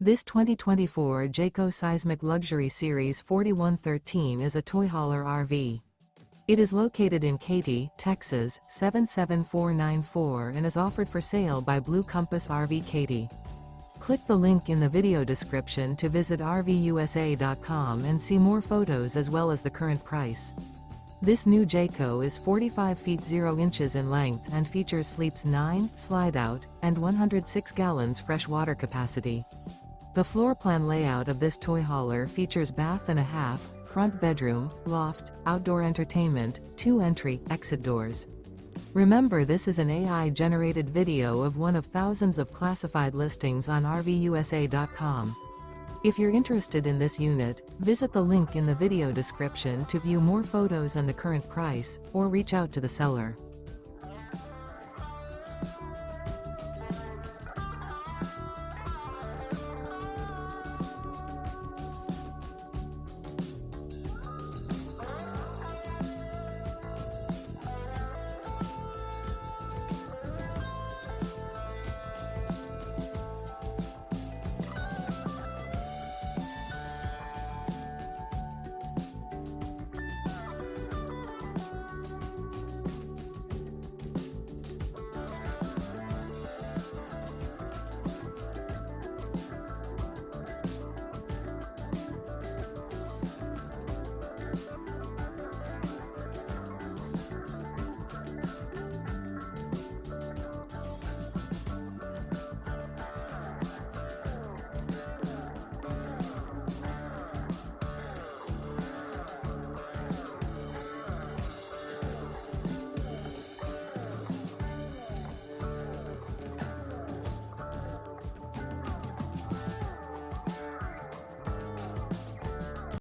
This 2024 Jayco Seismic Luxury Series 4113 is a toy hauler RV. It is located in Katy, Texas, 77494 and is offered for sale by Blue Compass RV Katy. Click the link in the video description to visit RVUSA.com and see more photos as well as the current price. This new Jayco is 45 feet 0 inches in length and features sleeps 9, slide-out, and 106 gallons fresh water capacity. The floor plan layout of this toy hauler features bath and a half, front bedroom, loft, outdoor entertainment, 2 entry/exit doors. Remember, this is an AI-generated video of one of thousands of classified listings on RVUSA.com. If you're interested in this unit, visit the link in the video description to view more photos and the current price, or reach out to the seller.